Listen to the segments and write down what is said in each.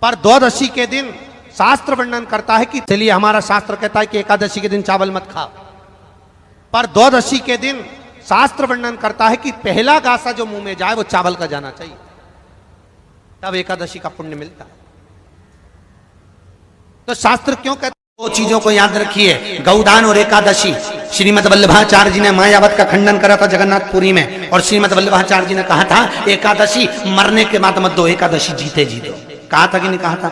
पर द्वादशी के दिन शास्त्र वर्णन करता है कि चलिए हमारा शास्त्र कहता है कि एकादशी के दिन चावल मत खाओ, पर द्वादशी के दिन शास्त्र वर्णन करता है कि पहला गासा जो मुंह में जाए वो चावल का जाना चाहिए, तब एकादशी का पुण्य मिलता है। तो शास्त्र क्यों कहता है? दो चीजों को याद रखिए, गौदान और एकादशी। श्रीमद वल्लभाचार्य जी ने मायावत का खंडन करा था जगन्नाथपुरी में, और श्रीमद वल्लभाचार्य जी ने कहा था एकादशी मरने के बाद मत दो, एकादशी जीते जी दो। कहा था कि नहीं कहा था?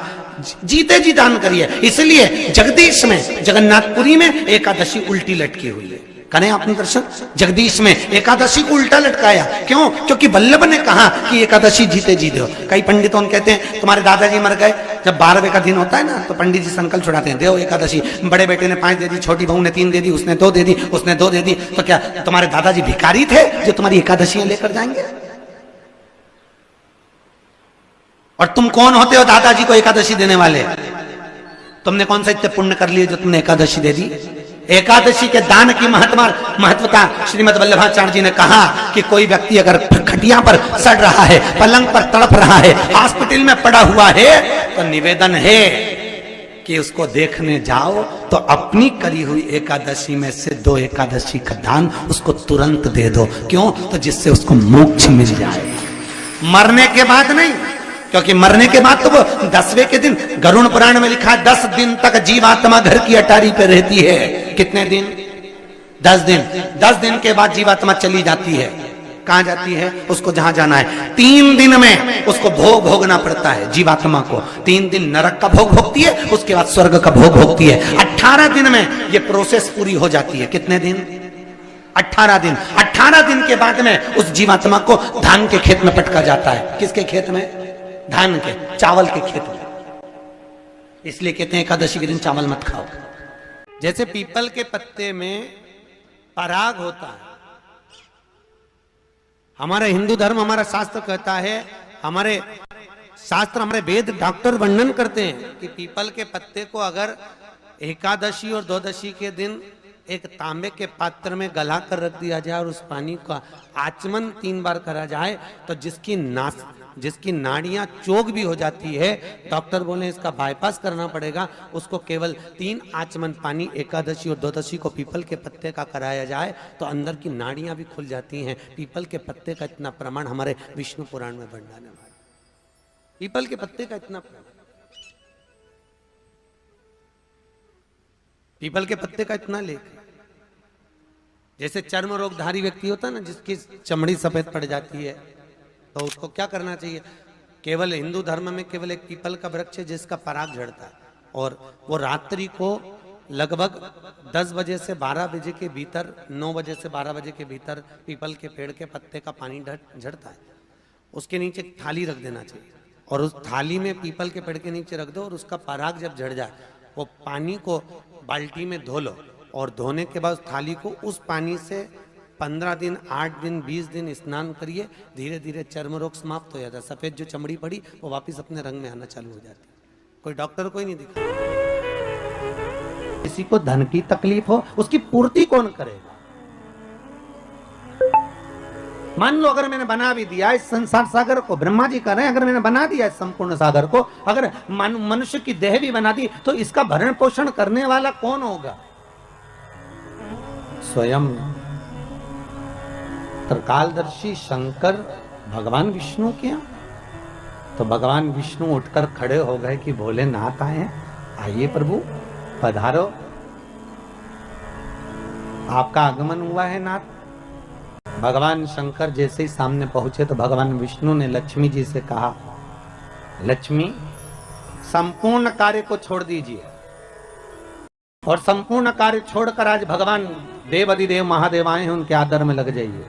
जीते जी दान करिए। इसलिए जगदीश में, जगन्नाथपुरी में एकादशी उल्टी लटकी हुई है। करें आपने दर्शन? जगदीश में एकादशी को उल्टा लटकाया, क्यों? क्योंकि वल्लभ ने कहा कि एकादशी जीते जी दो। कई पंडितों कहते हैं तुम्हारे दादाजी मर गए, जब 12वें का दिन होता है ना तो पंडित जी संकल्प छुड़ाते हैं, दो एकादशी। बड़े बेटे ने 5 दे दी, छोटी बहू ने 3 दे दी, उसने 2 दे दी, उसने 2 दे दी। तो क्या तुम्हारे दादाजी भिखारी थे जो तुम्हारी एकादशियां लेकर जाएंगे? और तुम कौन होते हो दादाजी को एकादशी देने वाले? तुमने कौन सा इतने पुण्य कर लिए जो तुमने एकादशी दे दी? एकादशी के दान की महत्वता श्रीमद वल्लभाचार्य जी ने कहा कि कोई व्यक्ति अगर खटिया पर सड़ रहा है, पलंग पर तड़प रहा है, हॉस्पिटल में पड़ा हुआ है, तो निवेदन है कि उसको देखने जाओ तो अपनी करी हुई एकादशी में से 2 एकादशी का दान उसको तुरंत दे दो। क्यों? तो जिससे उसको मोक्ष मिल जाए, मरने के बाद नहीं। क्योंकि मरने के बाद तो वो 10वें के दिन, गरुड़ पुराण में लिखा है 10 दिन तक जीवात्मा घर की अटारी पे रहती है। कितने दिन? 10 दिन। 10 दिन के बाद जीवात्मा चली जाती है। कहां जाती है? उसको जहां जाना है। 3 दिन में उसको भोग भोगना पड़ता है जीवात्मा को। 3 दिन नरक का भोग भोगती है, उसके बाद स्वर्ग का भोग भोगती है। 18 दिन में ये प्रोसेस पूरी हो जाती है। कितने दिन? 18 दिन। 18 दिन के बाद में उस जीवात्मा को धान के खेत में पटका जाता है। किसके खेत में? धान के, चावल के खेत में। इसलिए कहते हैं एकादशी के दिन चावल मत खाओ। जैसे पीपल के पत्ते में पराग होता है, हमारा हिंदू धर्म, हमारा शास्त्र कहता है, हमारे शास्त्र, हमारे वेद, डॉक्टर वर्णन करते हैं कि पीपल के पत्ते को अगर एकादशी और द्वादशी के दिन एक तांबे के पात्र में गला कर रख दिया जाए और उस पानी का आचमन 3 बार करा जाए तो जिसकी नाड़ियां चोक भी हो जाती है, डॉक्टर बोले इसका बाईपास करना पड़ेगा, उसको केवल 3 आचमन पानी एकादशी और द्वादशी को पीपल के पत्ते का कराया जाए तो अंदर की नाड़ियां भी खुल जाती हैं। पीपल के पत्ते का इतना प्रमाण हमारे विष्णु पुराण में वर्णन है। पीपल के पत्ते का इतना प्रमाण, पीपल के पत्ते का इतना लेख। जैसे चर्म रोगधारी व्यक्ति होता है ना, जिसकी चमड़ी सफेद पड़ जाती है, तो उसको क्या करना चाहिए? केवल हिंदू धर्म में केवल एक पीपल का वृक्ष है जिसका पराग झड़ता है, और वो रात्रि को लगभग 10 बजे से 12 बजे के भीतर, 9 बजे से 12 बजे के भीतर पीपल के पेड़ के पत्ते का पानी झड़ता है। उसके नीचे एक थाली रख देना चाहिए, और उस थाली में पीपल के पेड़ के नीचे रख दो, और उसका पराग जब झड़ जाए वो पानी को बाल्टी में धो लो, और धोने के बाद थाली को उस पानी से 15 दिन, 8 दिन, 20 दिन स्नान करिए। धीरे धीरे चर्म रोग समाप्त हो जाता है। सफेद जो चमड़ी पड़ी वो वापस अपने रंग में आना चालू हो जाती है। कोई डॉक्टर कोई नहीं दिखा। किसी को धन की तकलीफ हो, उसकी पूर्ति कौन करेगा? मान लो अगर मैंने बना भी दिया इस संसार सागर को, ब्रह्मा जी कर रहे हैं, अगर मैंने बना दिया इस संपूर्ण सागर को, अगर मनुष्य की देह भी बना दी, तो इसका भरण पोषण करने वाला कौन होगा? स्वयं त्रिकालदर्शी शंकर भगवान विष्णु के यहाँ। तो भगवान विष्णु उठकर खड़े हो गए कि भोलेनाथ आए हैं, आइए प्रभु पधारो, आपका आगमन हुआ है नाथ। भगवान शंकर जैसे ही सामने पहुंचे तो भगवान विष्णु ने लक्ष्मी जी से कहा, लक्ष्मी संपूर्ण कार्य को छोड़ दीजिए, और संपूर्ण कार्य छोड़कर आज भगवान देव अधिदेव महादेव आए हैं, उनके आदर में लग जाइए।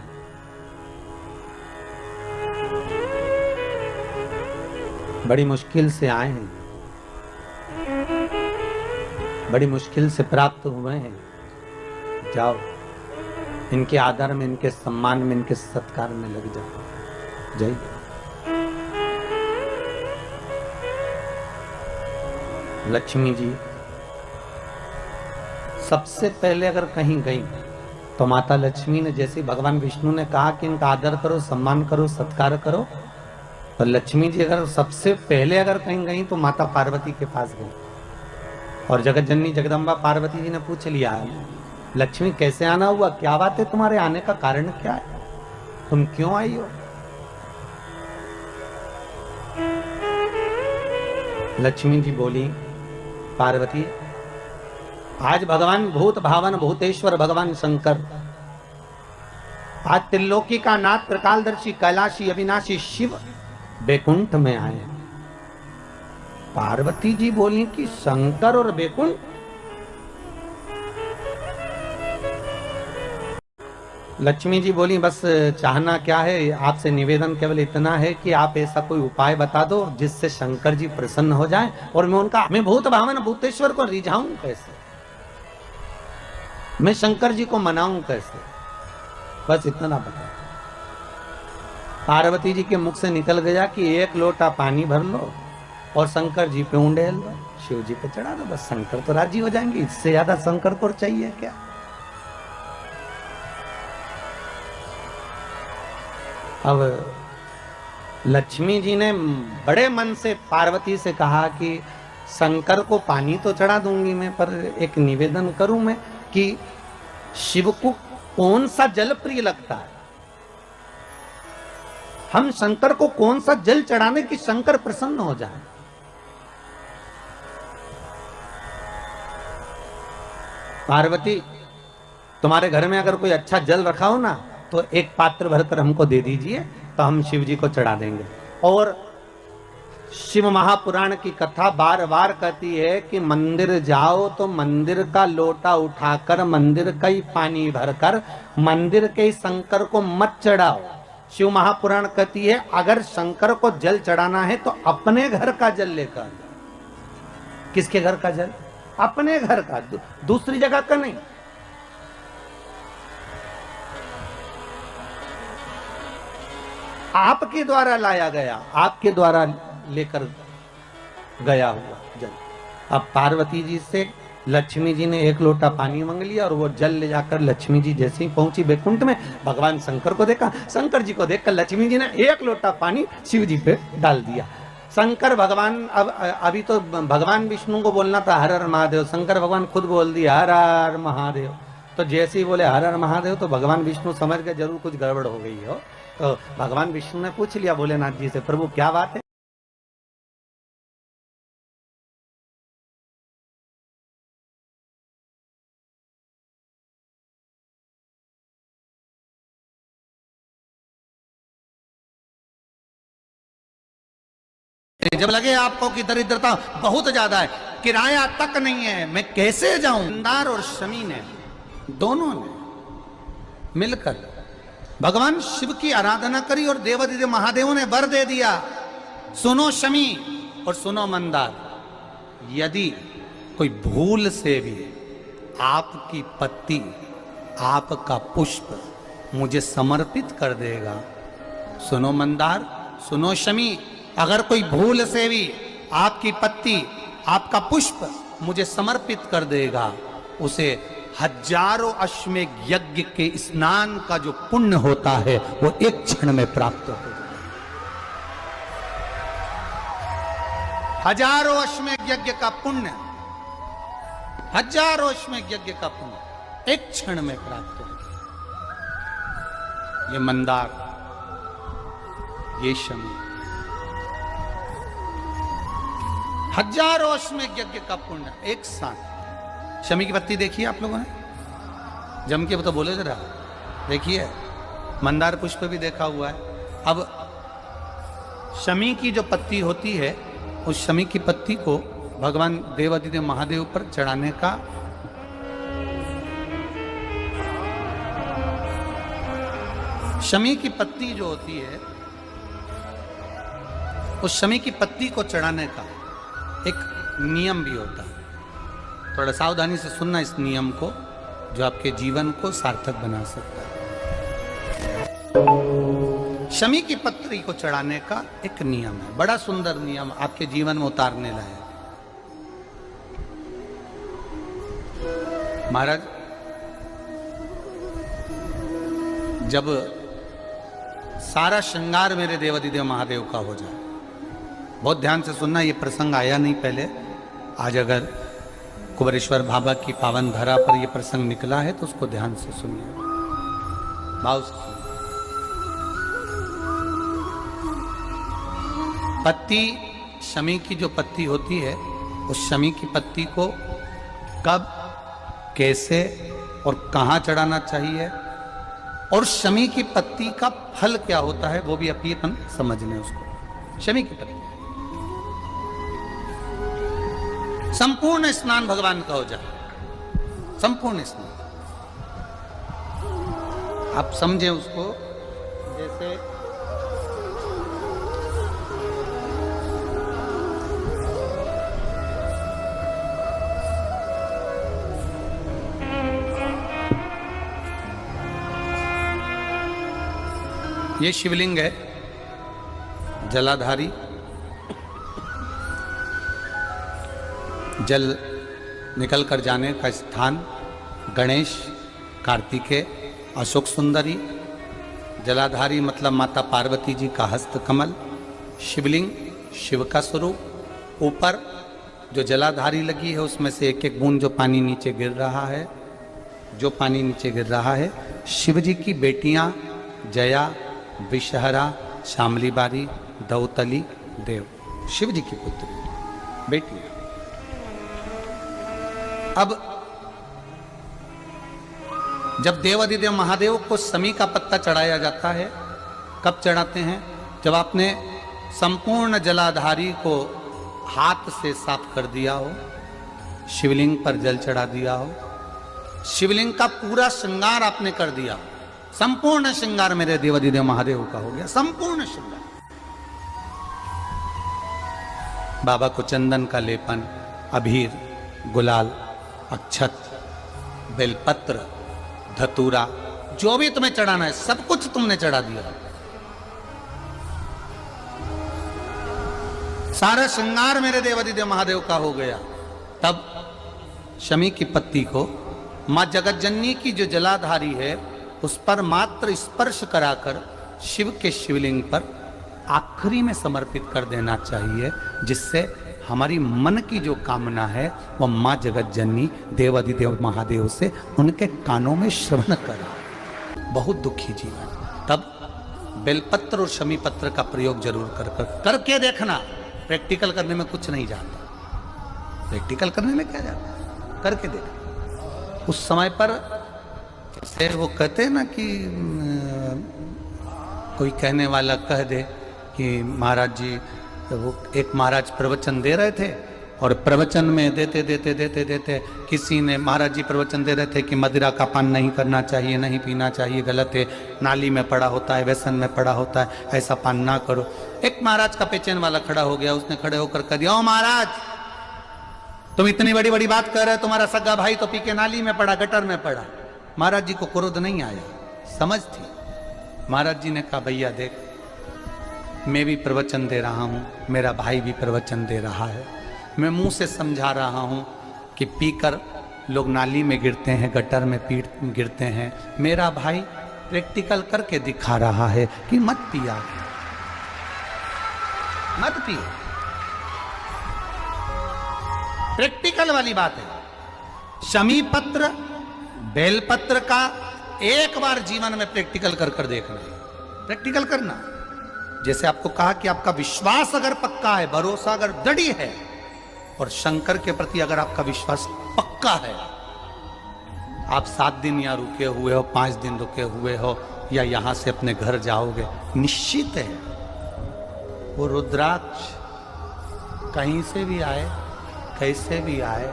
बड़ी मुश्किल से आए हैं, बड़ी मुश्किल से प्राप्त हुए हैं, जाओ इनके आदर में, इनके सम्मान में, इनके सत्कार में लग जाओ। जय। लक्ष्मी जी सबसे पहले अगर कहीं गई तो माता लक्ष्मी ने, जैसे भगवान विष्णु ने कहा कि इनका आदर करो, सम्मान करो, सत्कार करो, तो लक्ष्मी जी अगर सबसे पहले अगर कहीं गई तो माता पार्वती के पास गई, और जगत जननी जगदम्बा पार्वती जी ने पूछ लिया, लक्ष्मी कैसे आना हुआ, क्या बात है, तुम्हारे आने का कारण क्या है, तुम क्यों आई हो? लक्ष्मी जी बोली, पार्वती, आज भगवान भूत भावन भूतेश्वर भगवान शंकर, आज त्रिलोकी का नाथ त्रिकालदर्शी कैलाशी अविनाशी शिव बैकुंठ में आए। पार्वती जी बोली कि शंकर और बैकुंठ? लक्ष्मी जी बोली, बस चाहना क्या है, आपसे निवेदन केवल इतना है कि आप ऐसा कोई उपाय बता दो जिससे शंकर जी प्रसन्न हो जाएं और मैं भूत भावन भूतेश्वर को रिझाऊं कैसे, मैं शंकर जी को मनाऊं कैसे, बस इतना बता। पार्वती जी के मुख से निकल गया कि एक लोटा पानी भर लो और शंकर जी पे उंडेल दो, शिव जी पे चढ़ा दो, बस शंकर तो राजी हो जाएंगे, इससे ज्यादा शंकर को चाहिए क्या? अब लक्ष्मी जी ने बड़े मन से पार्वती से कहा कि शंकर को पानी तो चढ़ा दूंगी मैं, पर एक निवेदन करूं मैं कि शिव को कौन सा जल प्रिय लगता है, हम शंकर को कौन सा जल चढ़ाने की शंकर प्रसन्न हो जाए। पार्वती, तुम्हारे घर में अगर कोई अच्छा जल रखा हो ना तो एक पात्र भरकर हमको दे दीजिए, तो हम शिव जी को चढ़ा देंगे। और शिव महापुराण की कथा बार बार कहती है कि मंदिर जाओ तो मंदिर का लोटा उठाकर मंदिर का ही पानी भरकर मंदिर के शंकर को मत चढ़ाओ। शिव महापुराण कहती है अगर शंकर को जल चढ़ाना है तो अपने घर का जल लेकर। किसके घर का जल? अपने घर का, दूसरी जगह का नहीं। आपके द्वारा लाया गया, आपके द्वारा लेकर गया हुआ जल। अब पार्वती जी से लक्ष्मी जी ने एक लोटा पानी मांग लिया और वो जल ले जाकर लक्ष्मी जी जैसे ही पहुंची बैकुंठ में, भगवान शंकर को देखा, शंकर जी को देखकर लक्ष्मी जी ने एक लोटा पानी शिव जी पे डाल दिया। शंकर भगवान, अब अभी तो भगवान विष्णु को बोलना था हर हर महादेव, शंकर भगवान खुद बोल दिया हर हर महादेव। तो जैसे ही बोले हर हर महादेव तो भगवान विष्णु समझ गए जरूर कुछ गड़बड़ हो गई हो। तो भगवान विष्णु ने पूछ लिया भोलेनाथ जी से, प्रभु क्या बात है? जब लगे आपको कि दरिद्रता बहुत ज्यादा है, किराया तक नहीं है, मैं कैसे जाऊं? मंदार और शमी ने, दोनों ने मिलकर भगवान शिव की आराधना करी और देवादिदेव महादेव ने वर दे दिया, सुनो शमी और सुनो मंदार, यदि कोई भूल से भी आपकी पत्ती, आपका पुष्प मुझे समर्पित कर देगा, सुनो मंदार, सुनो शमी, अगर कोई भूल से भी आपकी पत्ती, आपका पुष्प मुझे समर्पित कर देगा, उसे हजारों अश्वमेध यज्ञ के स्नान का जो पुण्य होता है वो एक क्षण में प्राप्त हो जाए। हजारों अश्वमेध यज्ञ का पुण्य, हजारों अश्वमेध यज्ञ का पुण्य एक क्षण में प्राप्त हो जाए। ये मंदार, ये शमी, हजारों अश्वमेध यज्ञ का पुण्य एक साथ। शमी की पत्ती देखिए आप लोगों ने, जम के तो बोले जरा, देखिए मंदार पुष्प भी देखा हुआ है। अब शमी की जो पत्ती होती है, उस शमी की पत्ती को भगवान देवादिदेव महादेव पर चढ़ाने का शमी की पत्ती जो होती है, उस शमी की पत्ती को चढ़ाने का एक नियम भी होता है। थोड़ा सावधानी से सुनना इस नियम को, जो आपके जीवन को सार्थक बना सकता है। शमी की पत्री को चढ़ाने का एक नियम है, बड़ा सुंदर नियम, आपके जीवन में उतारने लायक। महाराज, जब सारा श्रृंगार मेरे देवाधिदेव महादेव का हो जाए। बहुत ध्यान से सुनना, ये प्रसंग आया नहीं पहले, आज अगर कुबेरेश्वर बाबा की पावन धरा पर यह प्रसंग निकला है तो उसको ध्यान से सुनिए, भाव से सुनिए। पत्ती, शमी की जो पत्ती होती है, उस शमी की पत्ती को कब, कैसे और कहां चढ़ाना चाहिए, और शमी की पत्ती का फल क्या होता है वो भी अभी अपन समझ लें उसको। शमी की पत्ती, संपूर्ण स्नान भगवान का हो जाए, संपूर्ण स्नान। आप समझे उसको, जैसे ये शिवलिंग है, जलाधारी, जल निकल कर जाने का स्थान, गणेश, कार्तिकेय, अशोक सुंदरी, जलाधारी मतलब माता पार्वती जी का हस्त कमल, शिवलिंग शिव का स्वरूप, ऊपर जो जलाधारी लगी है उसमें से एक एक बूंद जो पानी नीचे गिर रहा है, जो पानी नीचे गिर रहा है, शिव जी की बेटियां जया, विषहरा, शामली बारी, दौतली, देव, शिव जी की पुत्री बेटी। अब जब देवाधिदेव महादेव को शमी का पत्ता चढ़ाया जाता है, कब चढ़ाते हैं, जब आपने संपूर्ण जलाधारी को हाथ से साफ कर दिया हो, शिवलिंग पर जल चढ़ा दिया हो, शिवलिंग का पूरा श्रृंगार आपने कर दिया, संपूर्ण श्रृंगार मेरे देवाधिदेव महादेव का हो गया, संपूर्ण श्रृंगार। बाबा को चंदन का लेपन, अबीर, गुलाल, अक्षत, बेलपत्र, धतूरा, जो भी तुम्हें चढ़ाना है सब कुछ तुमने चढ़ा दिया, सारा श्रृंगार मेरे देवाधिदेव महादेव का हो गया। तब शमी की पत्ती को मां जगत जननी की जो जलाधारी है उस पर मात्र स्पर्श कराकर शिव के शिवलिंग पर आखिरी में समर्पित कर देना चाहिए, जिससे हमारी मन की जो कामना है वह मां जगत जननी देवाधिदेव महादेव से उनके कानों में श्रवण करे। बहुत दुखी जीवन। तब बेलपत्र और शमी पत्र का प्रयोग जरूर करके देखना। प्रैक्टिकल करने में कुछ नहीं जानता, प्रैक्टिकल करने में क्या जानता, करके देखना। उस समय पर जैसे वो कहते हैं ना कि कोई कहने वाला कह दे कि महाराज जी, वो एक महाराज प्रवचन दे रहे थे और प्रवचन में देते देते देते देते किसी ने, महाराज जी प्रवचन दे रहे थे कि मदिरा का पान नहीं करना चाहिए, नहीं पीना चाहिए, गलत है, नाली में पड़ा होता है, व्यसन में पड़ा होता है, ऐसा पान ना करो। एक महाराज का पेचेन वाला खड़ा हो गया, उसने खड़े होकर कह दिया, ओ महाराज तुम इतनी बड़ी बड़ी बात कर रहे हो, तुम्हारा सगा भाई तो पी के नाली में पड़ा, गटर में पड़ा। महाराज जी को क्रोध नहीं आया, समझ थी। महाराज जी ने कहा, भैया देख, मैं भी प्रवचन दे रहा हूँ, मेरा भाई भी प्रवचन दे रहा है, मैं मुंह से समझा रहा हूँ कि पीकर लोग नाली में गिरते हैं, गटर में गिरते हैं, मेरा भाई प्रैक्टिकल करके दिखा रहा है कि मत पिया, मत पियो। प्रैक्टिकल वाली बात है। शमी पत्र, बेलपत्र का एक बार जीवन में प्रैक्टिकल कर देखना, प्रैक्टिकल करना। जैसे आपको कहा कि आपका विश्वास अगर पक्का है, भरोसा अगर दृढ़ है, और शंकर के प्रति अगर आपका विश्वास पक्का है, आप 7 दिन यहाँ रुके हुए हो, 5 दिन रुके हुए हो, या यहां से अपने घर जाओगे, निश्चित है वो रुद्राक्ष कहीं से भी आए, कैसे भी आए,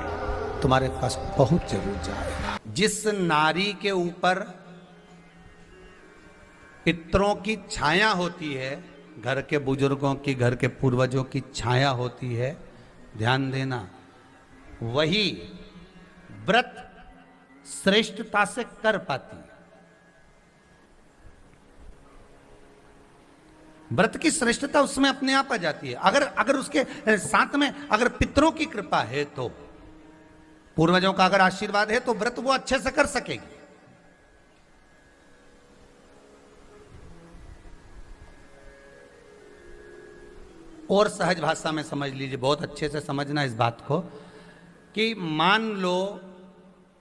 तुम्हारे पास पहुंच जरूर जाएगा। जिस नारी के ऊपर पितरों की छाया होती है, घर के बुजुर्गों की, घर के पूर्वजों की छाया होती है, ध्यान देना, वही व्रत श्रेष्ठता से कर पाती है। व्रत की श्रेष्ठता उसमें अपने आप आ जाती है। अगर उसके साथ में अगर पितरों की कृपा है, तो पूर्वजों का अगर आशीर्वाद है, तो व्रत वो अच्छे से कर सकेगी। और सहज भाषा में समझ लीजिए, बहुत अच्छे से समझना इस बात को, कि मान लो,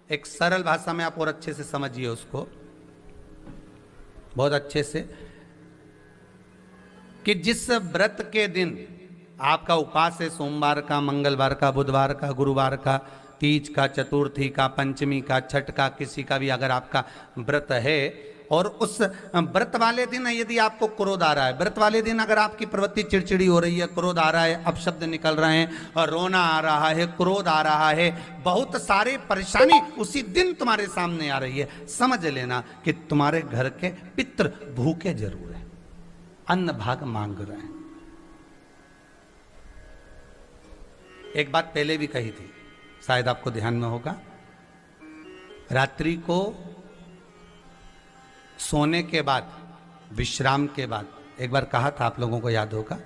एक सरल भाषा में आप और अच्छे से समझिए उसको, बहुत अच्छे से, कि जिस व्रत के दिन आपका उपवास है, सोमवार का, मंगलवार का, बुधवार का, गुरुवार का, तीज का, चतुर्थी का, पंचमी का, छठ का, किसी का भी अगर आपका व्रत है, और उस व्रत वाले दिन यदि आपको क्रोध आ रहा है, व्रत वाले दिन अगर आपकी प्रवृत्ति चिड़चिड़ी हो रही है, क्रोध आ रहा है, अपशब्द निकल रहे हैं, और रोना आ रहा है, क्रोध आ रहा है, बहुत सारे परेशानी उसी दिन तुम्हारे सामने आ रही है, समझ लेना कि तुम्हारे घर के पितृ भूखे जरूर है, अन्न भाग मांग रहे हैं। एक बात पहले भी कही थी, शायद आपको ध्यान में होगा, रात्रि को सोने के बाद, विश्राम के बाद, एक बार कहा था, आप लोगों को याद होगा,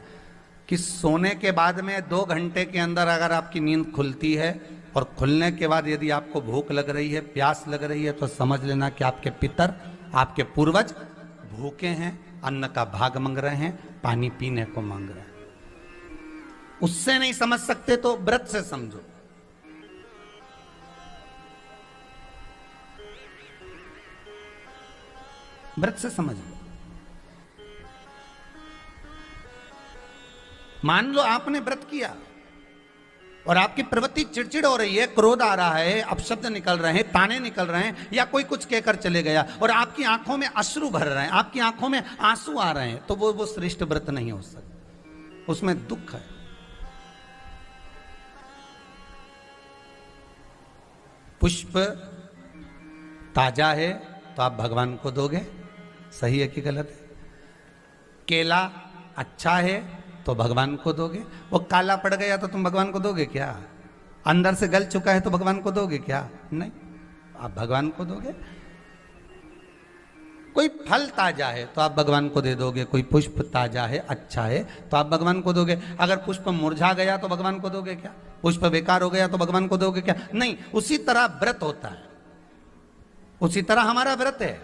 कि सोने के बाद में 2 घंटे के अंदर अगर आपकी नींद खुलती है और खुलने के बाद यदि आपको भूख लग रही है, प्यास लग रही है, तो समझ लेना कि आपके पितर, आपके पूर्वज भूखे हैं, अन्न का भाग मांग रहे हैं, पानी पीने को मांग रहे हैं। उससे नहीं समझ सकते तो व्रत से समझो। व्रत से समझ लो। मान लो आपने व्रत किया और आपकी प्रवृत्ति चिड़चिड़ हो रही है, क्रोध आ रहा है, अपशब्द निकल रहे हैं, ताने निकल रहे हैं, या कोई कुछ कहकर चले गया और आपकी आंखों में अश्रु भर रहे हैं, आपकी आंखों में आंसू आ रहे हैं, तो वो श्रेष्ठ व्रत नहीं हो सकता, उसमें दुख है। पुष्प ताजा है तो आप भगवान को दोगे, सही है कि गलत है? केला अच्छा है तो भगवान को दोगे, वो काला पड़ गया तो तुम भगवान को दोगे क्या? अंदर से गल चुका है तो भगवान को दोगे क्या? नहीं, आप भगवान को दोगे। कोई फल ताजा है तो आप भगवान को दे दोगे, कोई पुष्प ताजा है, अच्छा है तो आप भगवान को दोगे। अगर पुष्प मुरझा गया तो भगवान को दोगे क्या? पुष्प बेकार हो गया तो भगवान को दोगे क्या? नहीं। उसी तरह व्रत होता है, उसी तरह हमारा व्रत है।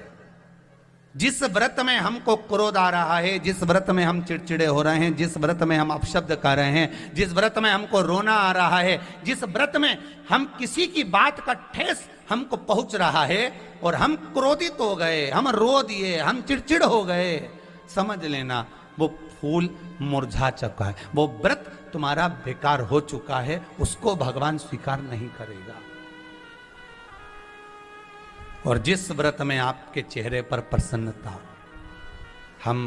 जिस व्रत में हमको क्रोध आ रहा है, जिस व्रत में हम चिड़चिड़े हो रहे हैं, जिस व्रत में हम अपशब्द कर रहे हैं, जिस व्रत में हमको रोना आ रहा है, जिस व्रत में हम किसी की बात का ठेस हमको पहुंच रहा है और हम क्रोधित हो गए, हम रो दिए, हम चिड़चिड़ हो गए, समझ लेना वो फूल मुरझा चुका है, वो व्रत तुम्हारा बेकार हो चुका है, उसको भगवान स्वीकार नहीं करेगा। और जिस व्रत में आपके चेहरे पर प्रसन्नता, हम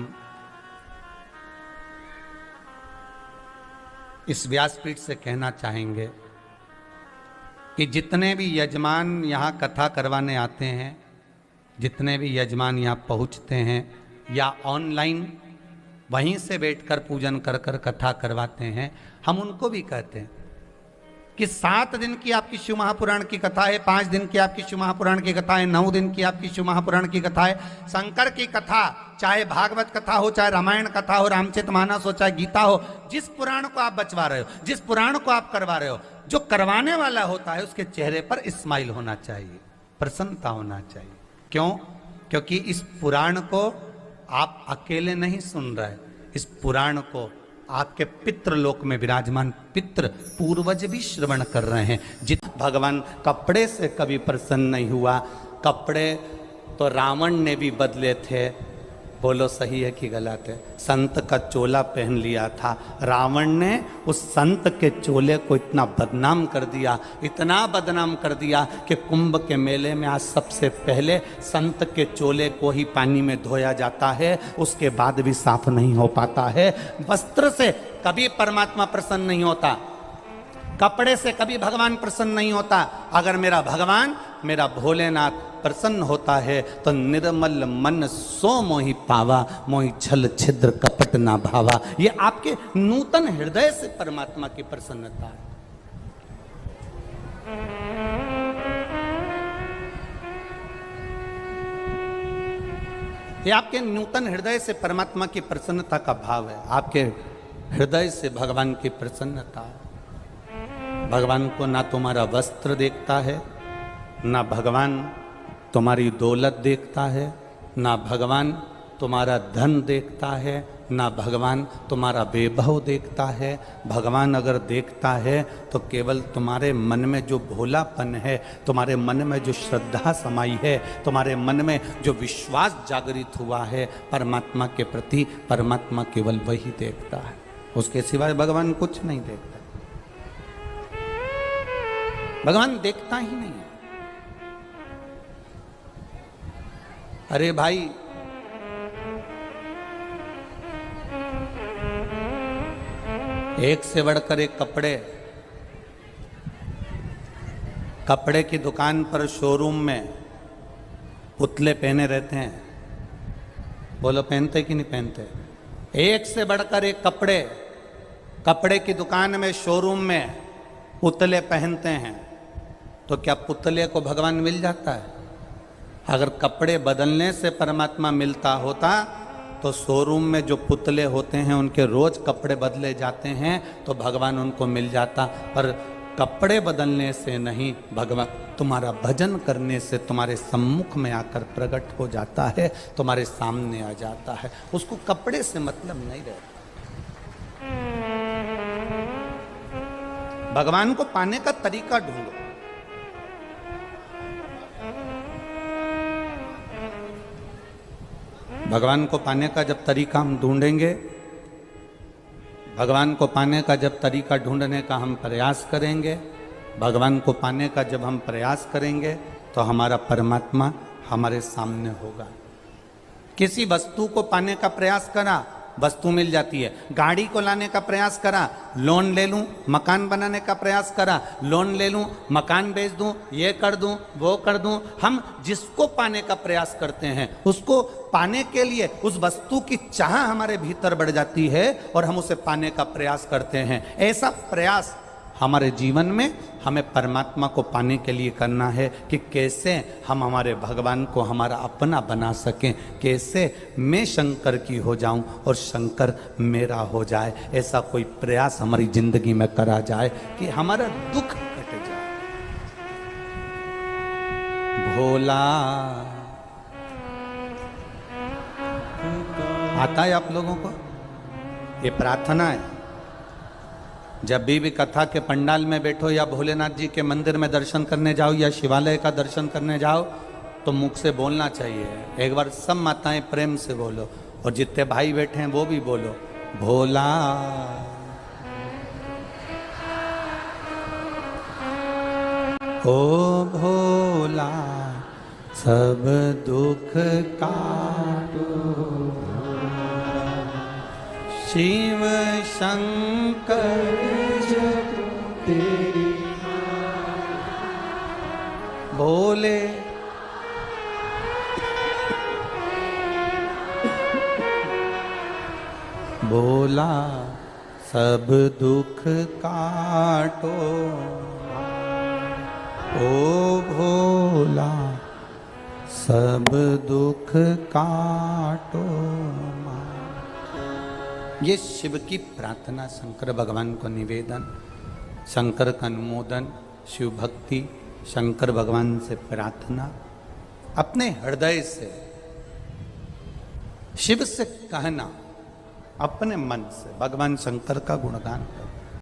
इस व्यासपीठ से कहना चाहेंगे कि जितने भी यजमान यहाँ कथा करवाने आते हैं, जितने भी यजमान यहाँ पहुँचते हैं या ऑनलाइन वहीं से बैठकर पूजन कर कर कथा करवाते हैं, हम उनको भी कहते हैं कि 7 दिन की आपकी शिव महापुराण की कथा है, 5 दिन की आपकी शिव महापुराण की कथा है, 9 दिन की आपकी शिव महापुराण की कथा है। शंकर की कथा, चाहे भागवत कथा हो, चाहे रामायण कथा हो, रामचरितमानस हो, चाहे गीता हो, जिस पुराण को आप बचवा रहे हो, जिस पुराण को आप करवा रहे हो, जो करवाने वाला होता है उसके चेहरे पर स्माइल होना चाहिए, प्रसन्नता होना चाहिए। क्यों? क्योंकि इस पुराण को आप अकेले नहीं सुन रहे, इस पुराण को आपके पितृलोक में विराजमान पितृ पूर्वज भी श्रवण कर रहे हैं। जित भगवान कपड़े से कभी प्रसन्न नहीं हुआ, कपड़े तो रावण ने भी बदले थे, बोलो सही है कि गलत है? संत का चोला पहन लिया था रावण ने, उस संत के चोले को इतना बदनाम कर दिया, इतना बदनाम कर दिया कि कुंभ के मेले में आज सबसे पहले संत के चोले को ही पानी में धोया जाता है, उसके बाद भी साफ नहीं हो पाता है। वस्त्र से कभी परमात्मा प्रसन्न नहीं होता, कपड़े से कभी भगवान प्रसन्न नहीं होता। अगर मेरा भगवान, मेरा भोलेनाथ प्रसन्न होता है तो निर्मल मन सो मोहि पावा, मोहि छल छिद्र कपट ना भावा। ये आपके नूतन हृदय से परमात्मा की प्रसन्नता है। ये आपके नूतन हृदय से परमात्मा की प्रसन्नता का भाव है, आपके हृदय से भगवान की प्रसन्नता है। भगवान को ना तुम्हारा वस्त्र देखता है, ना भगवान तुम्हारी दौलत देखता है, ना भगवान तुम्हारा धन देखता है, ना भगवान तुम्हारा वैभव देखता है। भगवान अगर देखता है तो केवल तुम्हारे मन में जो भोलापन है, तुम्हारे मन में जो श्रद्धा समाई है, तुम्हारे मन में जो विश्वास जागृत हुआ है परमात्मा के प्रति, परमात्मा केवल वही देखता है, उसके सिवाय भगवान कुछ नहीं देखता। भगवान देखता ही नहीं है। अरे भाई, एक से बढ़कर एक कपड़े की दुकान पर, शोरूम में पुतले पहने रहते हैं। बोलो पहनते कि नहीं पहनते? एक से बढ़कर एक कपड़े की दुकान में, शोरूम में पुतले पहनते हैं। तो क्या पुतले को भगवान मिल जाता है? अगर कपड़े बदलने से परमात्मा मिलता होता तो शोरूम में जो पुतले होते हैं उनके रोज कपड़े बदले जाते हैं तो भगवान उनको मिल जाता। पर कपड़े बदलने से नहीं, भगवान तुम्हारा भजन करने से तुम्हारे सम्मुख में आकर प्रकट हो जाता है, तुम्हारे सामने आ जाता है। उसको कपड़े से मतलब नहीं रहता। भगवान को पाने का तरीका ढूंढो। भगवान को पाने का जब तरीका हम ढूंढेंगे, भगवान को पाने का जब तरीका ढूंढने का हम प्रयास करेंगे, भगवान को पाने का जब हम प्रयास करेंगे तो हमारा परमात्मा हमारे सामने होगा। किसी वस्तु को पाने का प्रयास करा, वस्तु मिल जाती है। गाड़ी को लाने का प्रयास करा, लोन ले लूं, मकान बनाने का प्रयास करा, लोन ले लूं, मकान बेच दूं, ये कर दूं, वो कर दूं। हम जिसको पाने का प्रयास करते हैं, उसको पाने के लिए उस वस्तु की चाह हमारे भीतर बढ़ जाती है और हम उसे पाने का प्रयास करते हैं। ऐसा प्रयास हमारे जीवन में हमें परमात्मा को पाने के लिए करना है कि कैसे हम हमारे भगवान को हमारा अपना बना सकें, कैसे मैं शंकर की हो जाऊं और शंकर मेरा हो जाए। ऐसा कोई प्रयास हमारी जिंदगी में करा जाए कि हमारा दुख कट जाए। भोला आता है आप लोगों को? ये प्रार्थना है। जब भी कथा के पंडाल में बैठो या भोलेनाथ जी के मंदिर में दर्शन करने जाओ या शिवालय का दर्शन करने जाओ तो मुख से बोलना चाहिए। एक बार सब माताएं प्रेम से बोलो और जितने भाई बैठे हैं वो भी बोलो, भोला ओ भोला सब दुख काटो, शिव शंकर जप तेरी भोले भोला सब दुख काटो, ओ भोला सब दुख काटो। ये शिव की प्रार्थना, शंकर भगवान को निवेदन, शंकर का अनुमोदन, शिव भक्ति, शंकर भगवान से प्रार्थना, अपने हृदय से शिव से कहना, अपने मन से भगवान शंकर का गुणगान करना।